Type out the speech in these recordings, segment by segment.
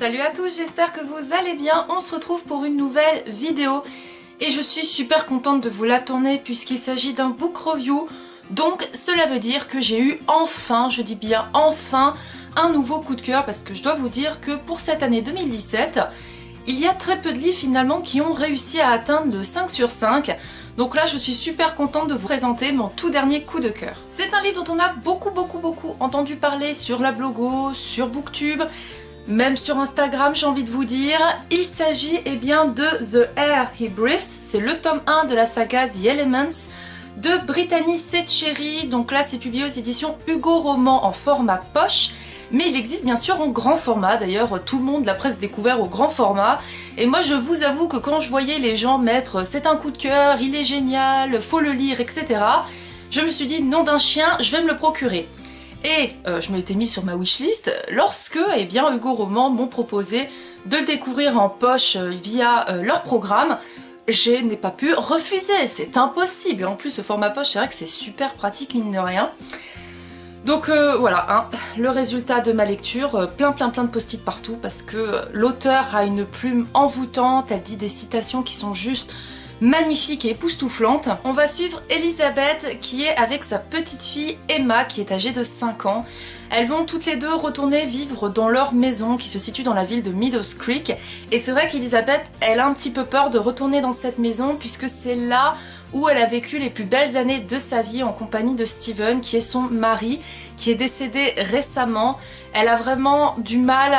Salut à tous, j'espère que vous allez bien. On se retrouve pour une nouvelle vidéo et je suis super contente de vous la tourner puisqu'il s'agit d'un book review. Donc cela veut dire que j'ai eu enfin, je dis bien enfin, un nouveau coup de cœur parce que je dois vous dire que pour cette année 2017, il y a très peu de livres finalement qui ont réussi à atteindre le 5 sur 5. Donc là je suis super contente de vous présenter mon tout dernier coup de cœur. C'est un livre dont on a beaucoup entendu parler sur la blogo, sur Booktube, même sur Instagram j'ai envie de vous dire. Il s'agit bien de The Air He Breathes, c'est le tome 1 de la saga The Elements de Brittany Setcheri. Donc là c'est publié aux éditions Hugo Roman en format poche. Mais il existe bien sûr en grand format, d'ailleurs tout le monde l'a presque découvert au grand format. Et moi je vous avoue que quand je voyais les gens mettre c'est un coup de cœur, il est génial, faut le lire, etc. Je me suis dit nom d'un chien, je vais me le procurer. Et je me l'étais mis sur ma wishlist lorsque Hugo Roman m'ont proposé de le découvrir en poche via leur programme. Je n'ai pas pu refuser, c'est impossible. Et en plus ce format poche c'est vrai que c'est super pratique mine de rien. Donc voilà, hein, le résultat de ma lecture, plein de post-it partout parce que l'auteur a une plume envoûtante, elle dit des citations qui sont juste magnifiques et époustouflantes. On va suivre Elisabeth qui est avec sa petite fille Emma qui est âgée de 5 ans. Elles vont toutes les deux retourner vivre dans leur maison qui se situe dans la ville de Meadows Creek. Et c'est vrai qu'Elisabeth, elle a un petit peu peur de retourner dans cette maison puisque c'est là où elle a vécu les plus belles années de sa vie en compagnie de Steven, qui est son mari, qui est décédé récemment. Elle a vraiment du mal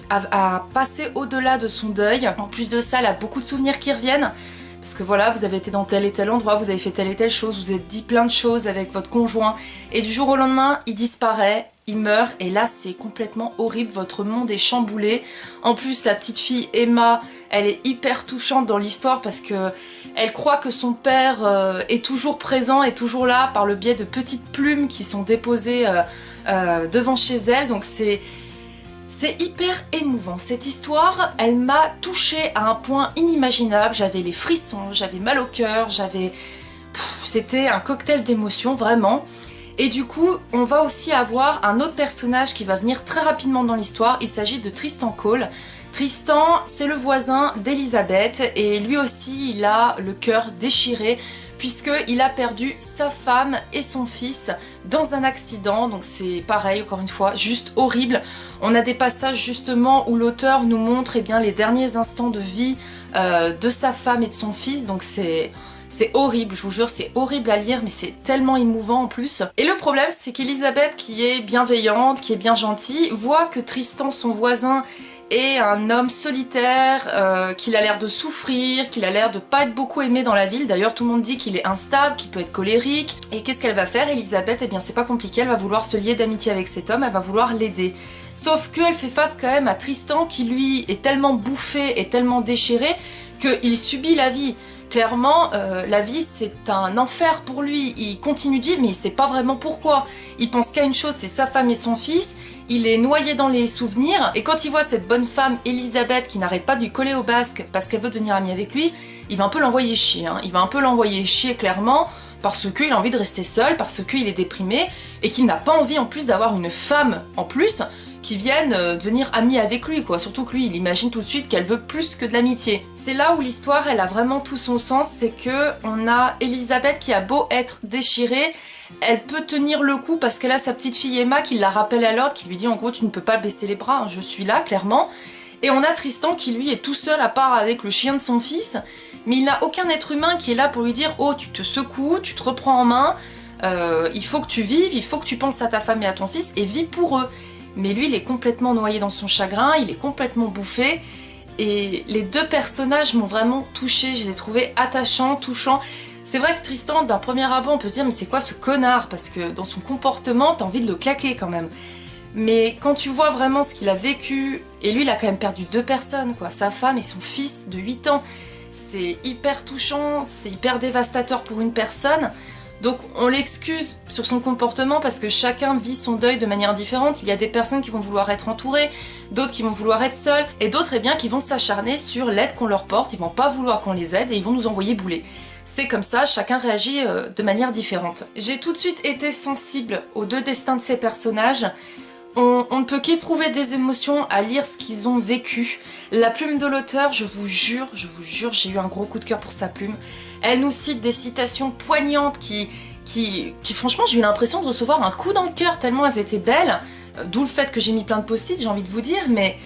à passer au-delà de son deuil. En plus de ça, elle a beaucoup de souvenirs qui reviennent. Parce que voilà, vous avez été dans tel et tel endroit, vous avez fait telle et telle chose, vous avez dit plein de choses avec votre conjoint. Et du jour au lendemain, il disparaît, il meurt. Et là, c'est complètement horrible, votre monde est chamboulé. En plus, la petite fille Emma, elle est hyper touchante dans l'histoire parce que elle croit que son père est toujours présent, est toujours là par le biais de petites plumes qui sont déposées devant chez elle. Donc c'est hyper émouvant. Cette histoire, elle m'a touchée à un point inimaginable. J'avais les frissons, j'avais mal au cœur, c'était un cocktail d'émotions, vraiment. Et du coup, on va aussi avoir un autre personnage qui va venir très rapidement dans l'histoire. Il s'agit de Tristan Cole. Tristan, c'est le voisin d'Elisabeth et lui aussi, il a le cœur déchiré puisqu'il a perdu sa femme et son fils dans un accident. Donc c'est pareil, encore une fois, juste horrible. On a des passages justement où l'auteur nous montre les derniers instants de vie de sa femme et de son fils. Donc c'est horrible, je vous jure, c'est horrible à lire, mais c'est tellement émouvant en plus. Et le problème, c'est qu'Elisabeth, qui est bienveillante, qui est bien gentille, voit que Tristan, son voisin, est un homme solitaire, qu'il a l'air de souffrir, qu'il a l'air de pas être beaucoup aimé dans la ville. D'ailleurs, tout le monde dit qu'il est instable, qu'il peut être colérique. Et qu'est-ce qu'elle va faire, Elisabeth? C'est pas compliqué, elle va vouloir se lier d'amitié avec cet homme, elle va vouloir l'aider. Sauf qu'elle fait face quand même à Tristan, qui lui est tellement bouffé et tellement déchiré qu'il subit la vie. Clairement, la vie c'est un enfer pour lui, il continue de vivre mais il sait pas vraiment pourquoi. Il pense qu'à une chose, c'est sa femme et son fils, il est noyé dans les souvenirs et quand il voit cette bonne femme Elisabeth qui n'arrête pas de lui coller au basque parce qu'elle veut devenir amie avec lui, il va un peu l'envoyer chier, hein. Il va un peu l'envoyer chier clairement parce qu'il a envie de rester seul, parce qu'il est déprimé et qu'il n'a pas envie en plus d'avoir une femme en plus qui viennent devenir amis avec lui, quoi. Surtout que lui, il imagine tout de suite qu'elle veut plus que de l'amitié. C'est là où l'histoire, elle a vraiment tout son sens, c'est que on a Elisabeth qui a beau être déchirée, elle peut tenir le coup parce qu'elle a sa petite fille Emma qui la rappelle à l'ordre, qui lui dit en gros tu ne peux pas baisser les bras, hein, je suis là, clairement. Et on a Tristan qui lui est tout seul à part avec le chien de son fils, mais il n'a aucun être humain qui est là pour lui dire oh tu te secoues, tu te reprends en main, il faut que tu vives, il faut que tu penses à ta femme et à ton fils et vis pour eux. Mais lui, il est complètement noyé dans son chagrin, il est complètement bouffé. Et les deux personnages m'ont vraiment touchée, je les ai trouvés attachants, touchants. C'est vrai que Tristan, d'un premier abord, on peut se dire mais c'est quoi ce connard? Parce que dans son comportement, t'as envie de le claquer quand même. Mais quand tu vois vraiment ce qu'il a vécu, et lui, il a quand même perdu deux personnes, quoi, sa femme et son fils de 8 ans. C'est hyper touchant, c'est hyper dévastateur pour une personne. Donc on l'excuse sur son comportement parce que chacun vit son deuil de manière différente. Il y a des personnes qui vont vouloir être entourées, d'autres qui vont vouloir être seules, et d'autres qui vont s'acharner sur l'aide qu'on leur porte, ils vont pas vouloir qu'on les aide et ils vont nous envoyer bouler. C'est comme ça, chacun réagit de manière différente. J'ai tout de suite été sensible aux deux destins de ces personnages. On ne peut qu'éprouver des émotions à lire ce qu'ils ont vécu. La plume de l'auteur, je vous jure, j'ai eu un gros coup de cœur pour sa plume. Elle nous cite des citations poignantes qui franchement, j'ai eu l'impression de recevoir un coup dans le cœur tellement elles étaient belles. D'où le fait que j'ai mis plein de post-it, j'ai envie de vous dire, mais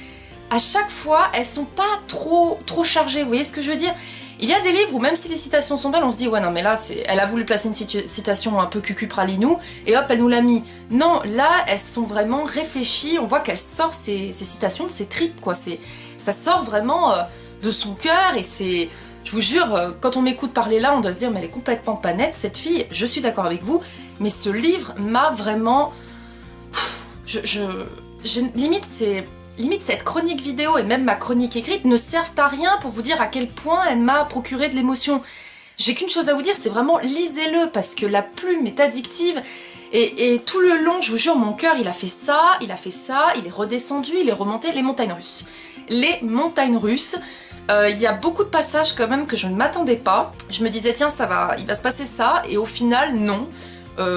à chaque fois, elles sont pas trop chargées, vous voyez ce que je veux dire? Il y a des livres où même si les citations sont belles, on se dit ouais non mais là elle a voulu placer une citation un peu cucu pralinou et hop elle nous l'a mis. Non, là elles sont vraiment réfléchies, on voit qu'elle sort ces citations de ses tripes quoi, ça sort vraiment de son cœur et c'est... Je vous jure, quand on m'écoute parler là, on doit se dire mais elle est complètement pas nette cette fille, je suis d'accord avec vous, mais ce livre m'a vraiment... Limite cette chronique vidéo et même ma chronique écrite ne servent à rien pour vous dire à quel point elle m'a procuré de l'émotion. J'ai qu'une chose à vous dire, c'est vraiment lisez-le parce que la plume est addictive et tout le long, je vous jure, mon cœur il a fait ça, il est redescendu, il est remonté, les montagnes russes. Les montagnes russes, il y a beaucoup de passages quand même que je ne m'attendais pas. Je me disais tiens il va se passer ça et au final non.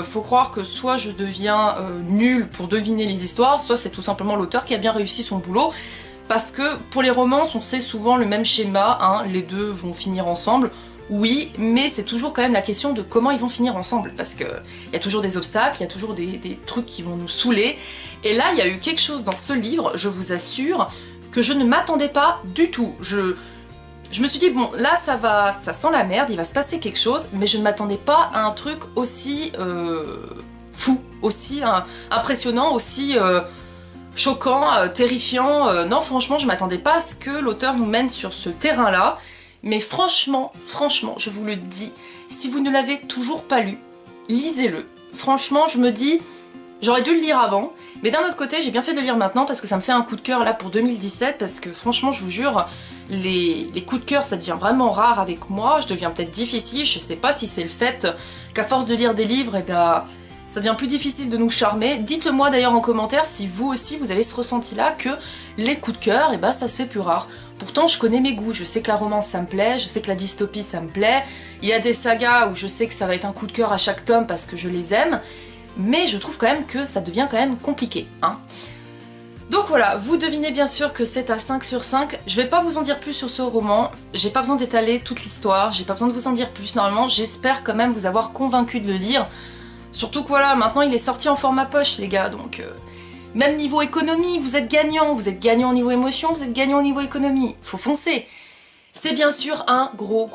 Faut croire que soit je deviens nulle pour deviner les histoires, soit c'est tout simplement l'auteur qui a bien réussi son boulot. Parce que pour les romances, on sait souvent le même schéma, hein, les deux vont finir ensemble. Oui, mais c'est toujours quand même la question de comment ils vont finir ensemble. Parce qu'il y a toujours des obstacles, il y a toujours des trucs qui vont nous saouler. Et là, il y a eu quelque chose dans ce livre, je vous assure, que je ne m'attendais pas du tout. Je me suis dit, bon, là, ça sent la merde, il va se passer quelque chose, mais je ne m'attendais pas à un truc aussi fou, aussi impressionnant, aussi choquant, terrifiant. Non, franchement, je m'attendais pas à ce que l'auteur nous mène sur ce terrain-là. Mais franchement, je vous le dis, si vous ne l'avez toujours pas lu, lisez-le. Franchement, je me dis... J'aurais dû le lire avant, mais d'un autre côté, j'ai bien fait de le lire maintenant parce que ça me fait un coup de cœur là pour 2017 parce que franchement, je vous jure, les coups de cœur, ça devient vraiment rare avec moi, je deviens peut-être difficile, je sais pas si c'est le fait qu'à force de lire des livres, et ben, ça devient plus difficile de nous charmer. Dites-le moi d'ailleurs en commentaire si vous aussi vous avez ce ressenti-là que les coups de cœur, et ben, ça se fait plus rare. Pourtant, je connais mes goûts, je sais que la romance ça me plaît, je sais que la dystopie ça me plaît, il y a des sagas où je sais que ça va être un coup de cœur à chaque tome parce que je les aime, mais je trouve quand même que ça devient quand même compliqué, hein. Donc voilà, vous devinez bien sûr que c'est à 5 sur 5. Je vais pas vous en dire plus sur ce roman, j'ai pas besoin d'étaler toute l'histoire, j'ai pas besoin de vous en dire plus normalement, j'espère quand même vous avoir convaincu de le lire. Surtout que voilà, maintenant il est sorti en format poche les gars, donc même niveau économie, vous êtes gagnant au niveau émotion, vous êtes gagnant au niveau économie, faut foncer. C'est bien sûr un gros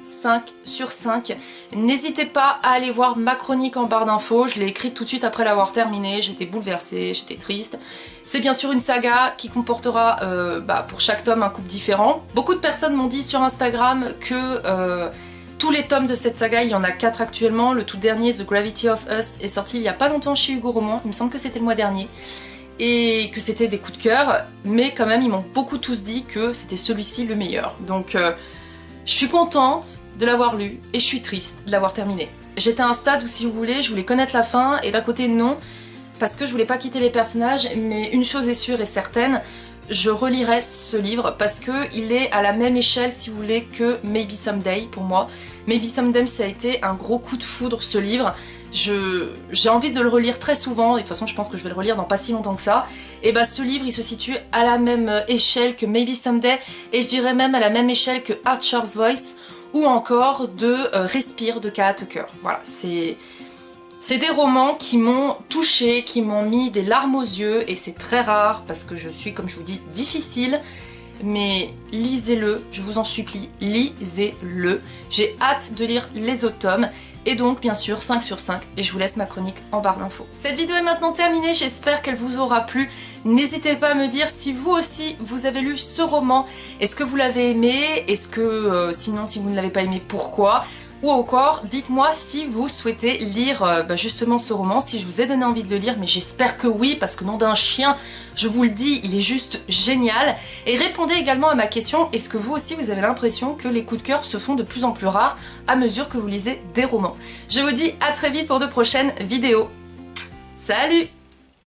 5 sur 5. N'hésitez pas à aller voir ma chronique en barre d'infos, je l'ai écrite tout de suite après l'avoir terminée, j'étais bouleversée, j'étais triste. C'est bien sûr une saga qui comportera pour chaque tome un couple différent. Beaucoup de personnes m'ont dit sur Instagram que tous les tomes de cette saga, il y en a 4 actuellement. Le tout dernier, The Gravity of Us, est sorti il y a pas longtemps chez Hugo Roman, il me semble que c'était le mois dernier. Et que c'était des coups de cœur, mais quand même ils m'ont beaucoup tous dit que c'était celui-ci le meilleur. Donc je suis contente de l'avoir lu et je suis triste de l'avoir terminé. J'étais à un stade où si vous voulez, je voulais connaître la fin et d'un côté non, parce que je voulais pas quitter les personnages, mais une chose est sûre et certaine, je relirai ce livre parce qu'il est à la même échelle si vous voulez que Maybe Someday pour moi. Maybe Someday ça a été un gros coup de foudre ce livre. J'ai envie de le relire très souvent, et de toute façon je pense que je vais le relire dans pas si longtemps que ça. Et bah ce livre il se situe à la même échelle que Maybe Someday, et je dirais même à la même échelle que Archer's Voice, ou encore de Respire de K.A. Tucker. Voilà, c'est des romans qui m'ont touchée, qui m'ont mis des larmes aux yeux, et c'est très rare parce que je suis, comme je vous dis, difficile. Mais lisez-le, je vous en supplie, lisez-le. J'ai hâte de lire les autres tomes. Et donc bien sûr 5 sur 5 et je vous laisse ma chronique en barre d'infos. Cette vidéo est maintenant terminée, j'espère qu'elle vous aura plu. N'hésitez pas à me dire si vous aussi vous avez lu ce roman. Est-ce que vous l'avez aimé? Est-ce que sinon si vous ne l'avez pas aimé, pourquoi? Ou encore, dites-moi si vous souhaitez lire justement ce roman, si je vous ai donné envie de le lire, mais j'espère que oui, parce que nom d'un chien, je vous le dis, il est juste génial. Et répondez également à ma question, est-ce que vous aussi vous avez l'impression que les coups de cœur se font de plus en plus rares à mesure que vous lisez des romans? Je vous dis à très vite pour de prochaines vidéos. Salut!